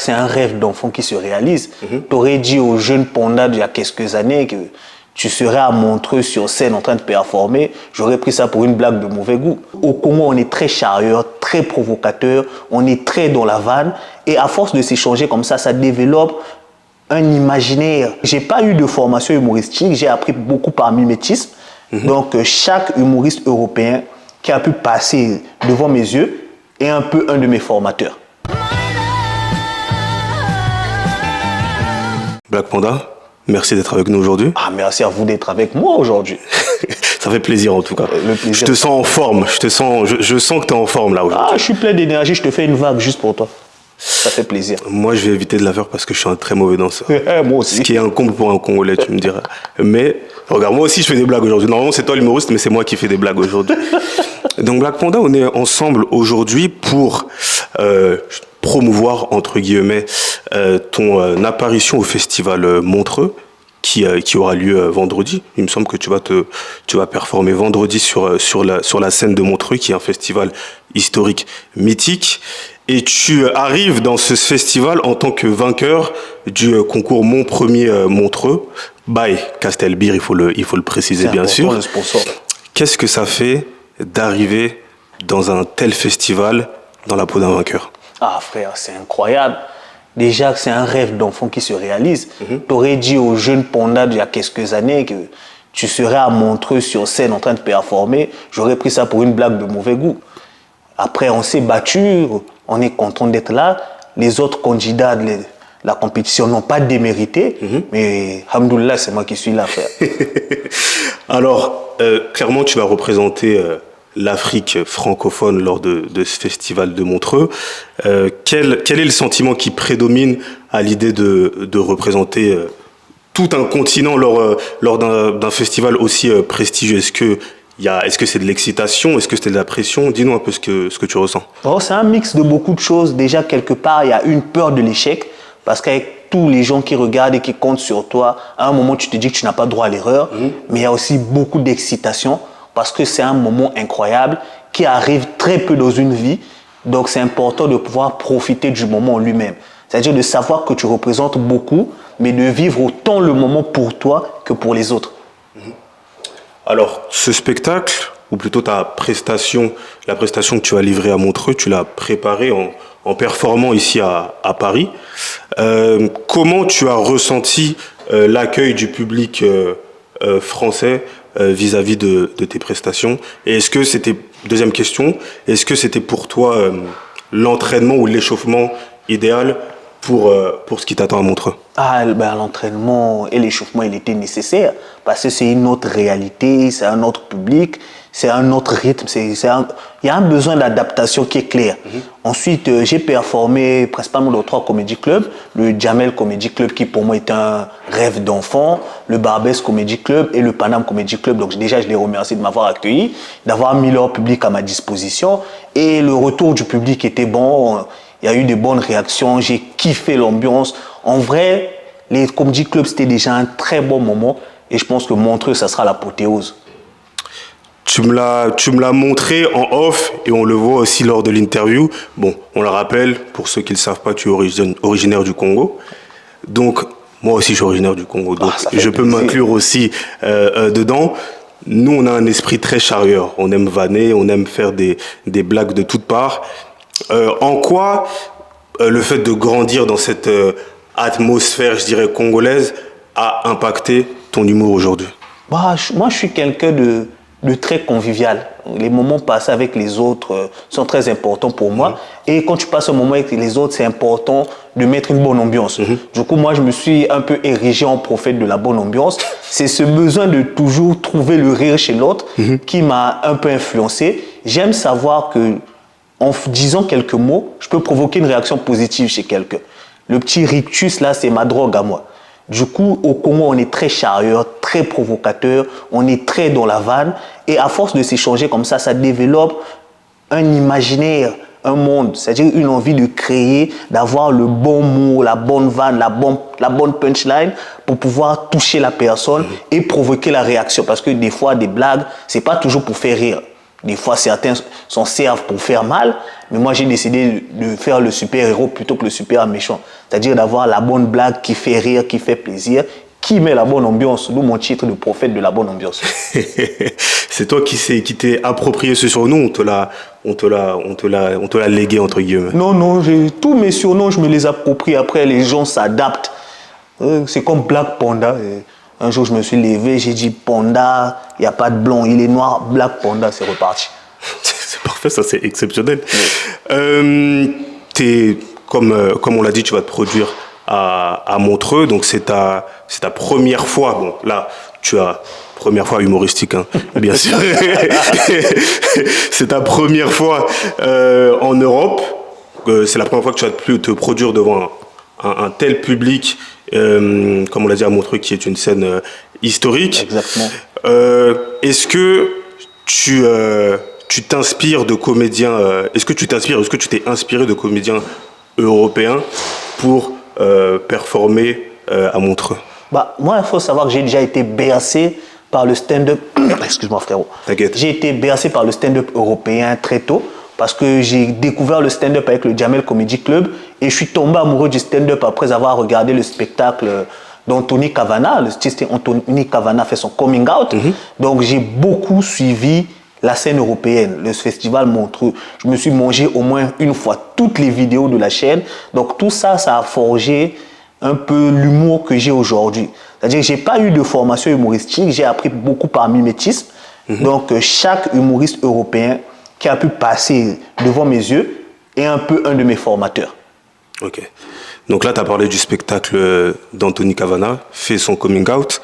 C'est un rêve d'enfant qui se réalise. Tu aurais dit aux jeunes Ponda il y a quelques années que tu serais à Montreux sur scène en train de performer, j'aurais pris ça pour une blague de mauvais goût. Au Congo, on est très charieur, très provocateur, on est très dans la vanne. Et à force de s'échanger comme ça développe un imaginaire. J'ai pas eu de formation humoristique, j'ai appris beaucoup par mimétisme. Donc chaque humoriste européen qui a pu passer devant mes yeux est un peu un de mes formateurs. Black Panda, merci d'être avec nous aujourd'hui. Ah, merci à vous d'être avec moi aujourd'hui. Ça fait plaisir en tout cas. Je te sens en forme, je sens que tu es en forme là aujourd'hui. Ah, je suis plein d'énergie, je te fais une vague juste pour toi. Ça fait plaisir. Moi, je vais éviter de la faire parce que je suis un très mauvais danseur. Moi aussi. Ce qui est un comble pour un Congolais, tu me diras. Mais, regarde, moi aussi, je fais des blagues aujourd'hui. Normalement, c'est toi l'humoriste, mais c'est moi qui fais des blagues aujourd'hui. Donc, Black Panda, on est ensemble aujourd'hui pour promouvoir, entre guillemets, ton apparition au festival Montreux, qui aura lieu vendredi. Il me semble que tu vas performer vendredi sur la scène de Montreux, qui est un festival historique mythique. Et tu arrives dans ce festival en tant que vainqueur du concours Mon Premier Montreux, by Castelbeer, il faut le préciser bien sûr. Le sponsor. Qu'est-ce que ça fait d'arriver dans un tel festival dans la peau d'un vainqueur? Ah frère, c'est incroyable. Déjà, c'est un rêve d'enfant qui se réalise. Tu aurais dit aux jeunes Ponda il y a quelques années que tu serais à Montreux sur scène en train de performer, j'aurais pris ça pour une blague de mauvais goût. Après, on s'est battu, on est content d'être là. Les autres candidats de la compétition n'ont pas démérité, mais alhamdoulilah, c'est moi qui suis là, frère. Alors, clairement, tu vas représenter l'Afrique francophone lors de ce festival de Montreux. Quel est le sentiment qui prédomine à l'idée de représenter tout un continent lors d'un festival aussi prestigieux? Est-ce que c'est de l'excitation? Est-ce que c'est de la pression? Dis-nous un peu ce que tu ressens. Oh, c'est un mix de beaucoup de choses. Déjà, quelque part, il y a une peur de l'échec. Parce qu'avec tous les gens qui regardent et qui comptent sur toi, à un moment, tu te dis que tu n'as pas droit à l'erreur. Mais il y a aussi beaucoup d'excitation. Parce que c'est un moment incroyable qui arrive très peu dans une vie. Donc, c'est important de pouvoir profiter du moment en lui-même. C'est-à-dire de savoir que tu représentes beaucoup, mais de vivre autant le moment pour toi que pour les autres. Alors, ce spectacle, ou plutôt la prestation que tu vas livrer à Montreux, tu l'as préparé en performant ici à Paris. Comment tu as ressenti l'accueil du public français vis-à-vis de tes prestations? Et est-ce que c'était, deuxième question, est-ce que c'était pour toi l'entraînement ou l'échauffement idéal pour ce qui t'attend à Montreux? L'entraînement et l'échauffement, il était nécessaire parce que c'est une autre réalité, c'est un autre public, c'est un autre rythme. Il y a un besoin d'adaptation qui est clair. Ensuite, j'ai performé principalement dans 3 comédie clubs. Le Jamel Comedy Club qui pour moi est un rêve d'enfant, le Barbès Comedy Club et le Paname Comedy Club. Donc déjà, je les remercie de m'avoir accueilli, d'avoir mis leur public à ma disposition. Et le retour du public était bon. Il y a eu de bonnes réactions, j'ai kiffé l'ambiance. En vrai, les comedy clubs, c'était déjà un très bon moment. Et je pense que Montreux, ça sera l'apothéose. Tu me l'as montré en off et on le voit aussi lors de l'interview. Bon, on le rappelle, pour ceux qui ne le savent pas, tu es originaire du Congo. Donc, moi aussi, je suis originaire du Congo. Donc, je peux m'inclure aussi dedans. Nous, on a un esprit très charieur. On aime vanner, on aime faire des blagues de toutes parts. En quoi le fait de grandir dans cette atmosphère, je dirais, congolaise, a impacté ton humour aujourd'hui? Moi, je suis quelqu'un de très convivial. Les moments passés avec les autres sont très importants pour moi. Et quand tu passes un moment avec les autres, c'est important de mettre une bonne ambiance. Du coup, moi, je me suis un peu érigé en prophète de la bonne ambiance. C'est ce besoin de toujours trouver le rire chez l'autre qui m'a un peu influencé. J'aime savoir que en disant quelques mots, je peux provoquer une réaction positive chez quelqu'un. Le petit rictus, là, c'est ma drogue à moi. Du coup, au Congo, on est très charieur, très provocateur, on est très dans la vanne. Et à force de s'échanger comme ça développe un imaginaire, un monde. C'est-à-dire une envie de créer, d'avoir le bon mot, la bonne vanne, la bonne punchline pour pouvoir toucher la personne et provoquer la réaction. Parce que des fois, des blagues, c'est pas toujours pour faire rire. Des fois, certains s'en servent pour faire mal, mais moi, j'ai décidé de faire le super-héros plutôt que le super méchant. C'est-à-dire d'avoir la bonne blague qui fait rire, qui fait plaisir, qui met la bonne ambiance. D'où mon titre de prophète de la bonne ambiance. C'est toi qui t'es approprié ce surnom, on te l'a légué, entre guillemets. Non, tous mes surnoms, je me les approprie. Après, les gens s'adaptent. C'est comme Black Panda. Un jour, je me suis levé, j'ai dit Panda, il n'y a pas de blond, il est noir, Black Panda, c'est reparti. C'est parfait, ça, c'est exceptionnel. Comme on l'a dit, tu vas te produire à Montreux, donc c'est ta première fois. Bon, là, tu as première fois humoristique, hein, bien sûr. C'est ta première fois en Europe. C'est la première fois que tu vas te produire devant un tel public, comme on l'a dit à Montreux, qui est une scène historique. Exactement. Est-ce que tu t'inspires de comédiens est-ce que tu t'es inspiré de comédiens européens pour performer à Montreux? Moi, il faut savoir que j'ai déjà été bercé par le stand-up. Excuse-moi, frérot. T'inquiète. J'ai été bercé par le stand-up européen très tôt parce que j'ai découvert le stand-up avec le Jamel Comedy Club et je suis tombé amoureux du stand-up après avoir regardé le spectacle d'Anthony Cavana. Anthony Cavana fait son coming out. Donc, j'ai beaucoup suivi la scène européenne, le festival Montreux. Je me suis mangé au moins une fois toutes les vidéos de la chaîne. Donc, tout ça, ça a forgé un peu l'humour que j'ai aujourd'hui. C'est-à-dire que je n'ai pas eu de formation humoristique, j'ai appris beaucoup par mimétisme. Donc, chaque humoriste européen qui a pu passer devant mes yeux est un peu un de mes formateurs. Ok. Donc là, tu as parlé du spectacle d'Anthony Cavana, fait son coming out.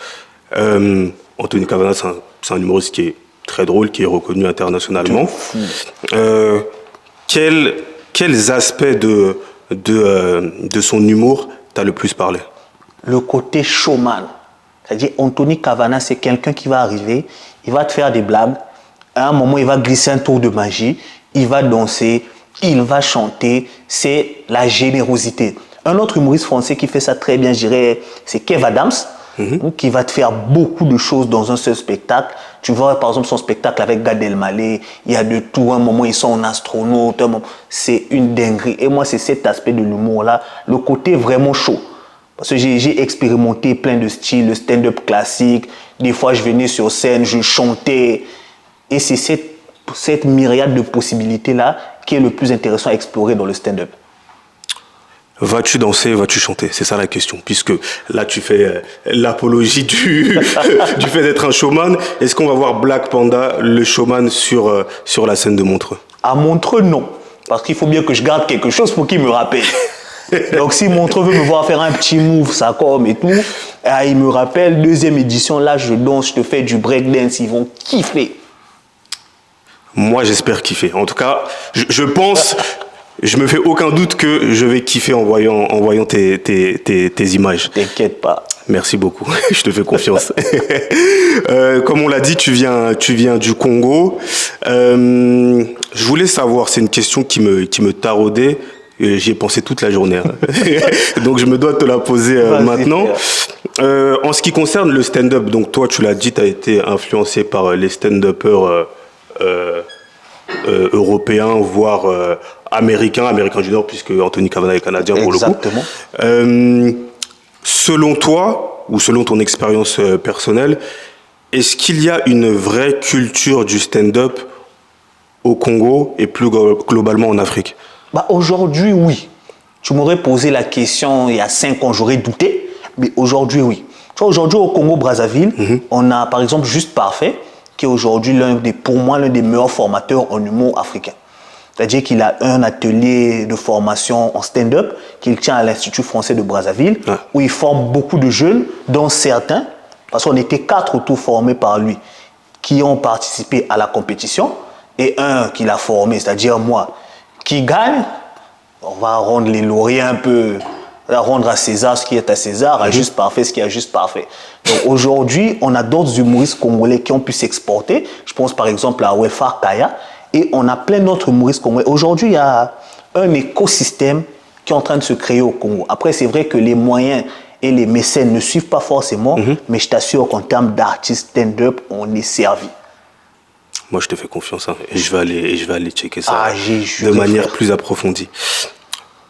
Anthony Cavana, c'est un humoriste qui est très drôle, qui est reconnu internationalement. Quels aspects de son humour t'as le plus parlé? Le côté showman. C'est-à-dire, Anthony Cavana, c'est quelqu'un qui va arriver, il va te faire des blagues. À un moment, il va glisser un tour de magie, il va danser, il va chanter. C'est la générosité. Un autre humoriste français qui fait ça très bien, je dirais, c'est Kev Adams, qui va te faire beaucoup de choses dans un seul spectacle. Tu vois, par exemple, son spectacle avec Gad Elmaleh, il y a de tout. Un moment, ils sont en astronaute. C'est une dinguerie. Et moi, c'est cet aspect de l'humour-là, le côté vraiment chaud. Parce que j'ai expérimenté plein de styles, le stand-up classique. Des fois, je venais sur scène, je chantais. Et c'est cette myriade de possibilités-là qui est le plus intéressant à explorer dans le stand-up. Vas-tu danser, vas-tu chanter? C'est ça la question. Puisque là, tu fais l'apologie du fait d'être un showman. Est-ce qu'on va voir Black Panda, le showman, sur la scène de Montreux? À Montreux, non. Parce qu'il faut bien que je garde quelque chose pour qu'il me rappelle. Donc, si Montreux veut me voir faire un petit move, ça comme et tout, il me rappelle, deuxième édition, là, je danse, je te fais du breakdance, ils vont kiffer. Moi, j'espère kiffer. En tout cas, je pense... Je me fais aucun doute que je vais kiffer en voyant tes images. T'inquiète pas. Merci beaucoup, je te fais confiance. Comme on l'a dit, tu viens du Congo. Je voulais savoir, c'est une question qui me taraudait. J'y ai pensé toute la journée. Donc je me dois te la poser maintenant. En ce qui concerne le stand-up, donc toi tu l'as dit, tu as été influencé par les stand-uppers européens, voire américain du Nord, puisque Anthony Cavana est canadien pour le coup. Exactement. Selon toi, ou selon ton expérience personnelle, est-ce qu'il y a une vraie culture du stand-up au Congo et plus globalement en Afrique? Aujourd'hui, oui. Tu m'aurais posé la question il y a 5 ans, j'aurais douté, mais aujourd'hui, oui. Tu vois, aujourd'hui, au Congo-Brazzaville, on a par exemple Juste Parfait, qui est aujourd'hui pour moi l'un des meilleurs formateurs en humour africain. C'est-à-dire qu'il a un atelier de formation en stand-up qu'il tient à l'Institut français de Brazzaville, où il forme beaucoup de jeunes, dont certains, parce qu'on était 4 autour formés par lui, qui ont participé à la compétition, et un qu'il a formé, c'est-à-dire moi, qui gagne. On va rendre les lauriers un peu, on va rendre à César ce qui est à César, à Juste Parfait ce qui est à Juste Parfait. Donc aujourd'hui, on a d'autres humoristes congolais qui ont pu s'exporter. Je pense par exemple à Wefar Kaya, et on a plein d'autres humoristes congolais. Aujourd'hui, il y a un écosystème qui est en train de se créer au Congo. Après, c'est vrai que les moyens et les mécènes ne suivent pas forcément, mais je t'assure qu'en termes d'artistes stand-up, on est servi. Moi, je te fais confiance, hein, et je vais aller checker ça j'ai de juré, manière frère. plus approfondie.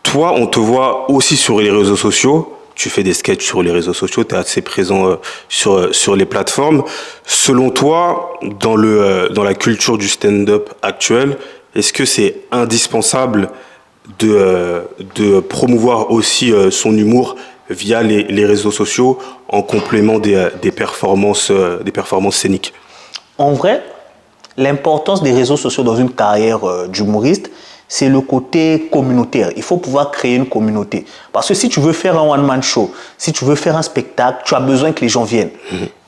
Toi, on te voit aussi sur les réseaux sociaux. Tu fais des sketchs sur les réseaux sociaux, tu es assez présent sur les plateformes. Selon toi, dans la culture du stand-up actuelle, est-ce que c'est indispensable de promouvoir aussi son humour via les réseaux sociaux en complément des performances scéniques? En vrai, l'importance des réseaux sociaux dans une carrière d'humoriste, c'est le côté communautaire. Il faut pouvoir créer une communauté. Parce que si tu veux faire un one-man show, si tu veux faire un spectacle, tu as besoin que les gens viennent.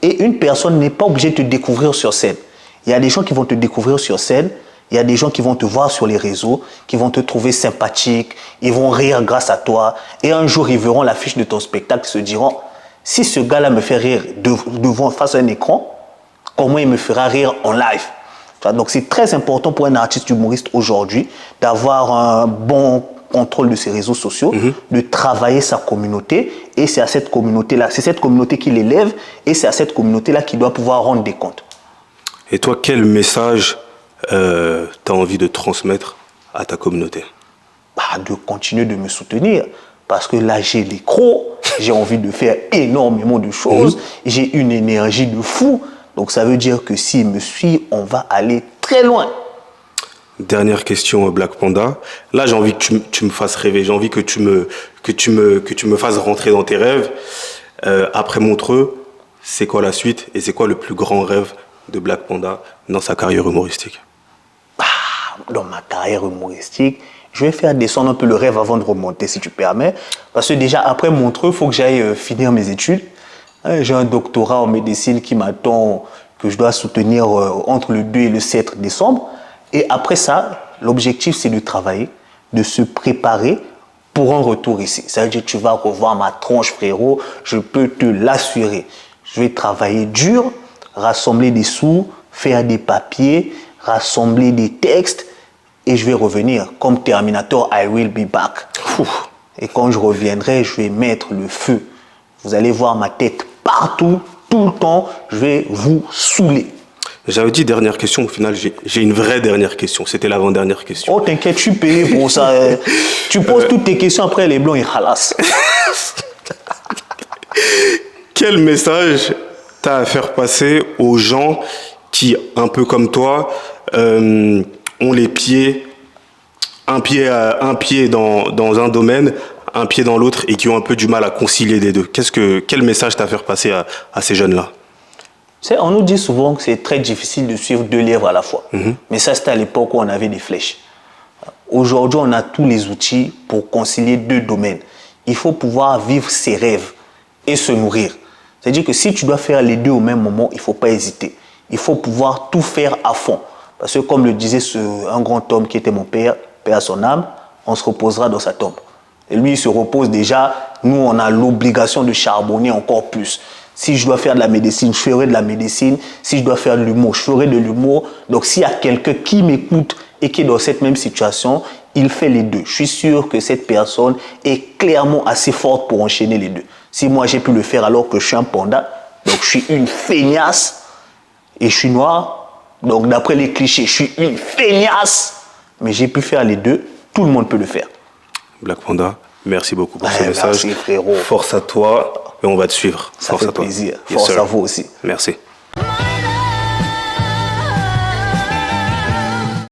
Et une personne n'est pas obligée de te découvrir sur scène. Il y a des gens qui vont te découvrir sur scène, il y a des gens qui vont te voir sur les réseaux, qui vont te trouver sympathique, ils vont rire grâce à toi. Et un jour, ils verront l'affiche de ton spectacle et se diront, si ce gars-là me fait rire face à un écran, comment il me fera rire en live? Donc c'est très important pour un artiste humoriste aujourd'hui d'avoir un bon contrôle de ses réseaux sociaux, de travailler sa communauté, et c'est à cette communauté-là, c'est cette communauté qui l'élève, et c'est à cette communauté-là qu'il doit pouvoir rendre des comptes. Et toi, quel message tu as envie de transmettre à ta communauté? De continuer de me soutenir, parce que là j'ai les crocs, j'ai envie de faire énormément de choses, j'ai une énergie de fou. Donc ça veut dire que s'il me suit, on va aller très loin. Dernière question, Black Panda. Là, j'ai envie que tu me fasses rêver. J'ai envie que tu me fasses rentrer dans tes rêves. Après Montreux, c'est quoi la suite et c'est quoi le plus grand rêve de Black Panda dans sa carrière humoristique? Dans ma carrière humoristique, je vais faire descendre un peu le rêve avant de remonter, si tu permets. Parce que déjà, après Montreux, il faut que j'aille finir mes études. J'ai un doctorat en médecine qui m'attend, que je dois soutenir entre le 2 et le 7 décembre. Et après ça, l'objectif, c'est de travailler, de se préparer pour un retour ici. Ça veut dire que tu vas revoir ma tronche, frérot. Je peux te l'assurer. Je vais travailler dur, rassembler des sous, faire des papiers, rassembler des textes, et je vais revenir. Comme Terminator, I will be back. Et quand je reviendrai, je vais mettre le feu. Vous allez voir ma tête partout, tout le temps. Je vais vous saouler. J'avais dit dernière question. Au final, j'ai une vraie dernière question. C'était l'avant-dernière question. Oh, t'inquiète, je suis payé pour ça. Tu poses toutes tes questions, après les blancs, ils halassent. Quel message t'as à faire passer aux gens qui, un peu comme toi, ont les pieds, un pied dans un domaine, un pied dans l'autre, et qui ont un peu du mal à concilier les deux? Quel message t'as à faire passer à ces jeunes-là? On nous dit souvent que c'est très difficile de suivre 2 lièvres à la fois. Mais ça, c'était à l'époque où on avait des flèches. Aujourd'hui, on a tous les outils pour concilier 2 domaines. Il faut pouvoir vivre ses rêves et se nourrir. C'est-à-dire que si tu dois faire les 2 au même moment, il ne faut pas hésiter. Il faut pouvoir tout faire à fond. Parce que comme le disait un grand homme qui était mon père, paix à son âme, on se reposera dans sa tombe. Et lui, il se repose déjà. Nous, on a l'obligation de charbonner encore plus. Si je dois faire de la médecine, je ferai de la médecine. Si je dois faire de l'humour, je ferai de l'humour. Donc, s'il y a quelqu'un qui m'écoute et qui est dans cette même situation, il fait les 2. Je suis sûr que cette personne est clairement assez forte pour enchaîner les 2. Si moi, j'ai pu le faire alors que je suis un panda, donc je suis une feignasse et je suis noir. Donc, d'après les clichés, je suis une feignasse. Mais j'ai pu faire les 2. Tout le monde peut le faire. Black Panda, merci beaucoup pour ce message. Merci, frérot. Force à toi et on va te suivre. Ça Force fait à toi. plaisir. Yes, Force sir. à vous aussi. Merci.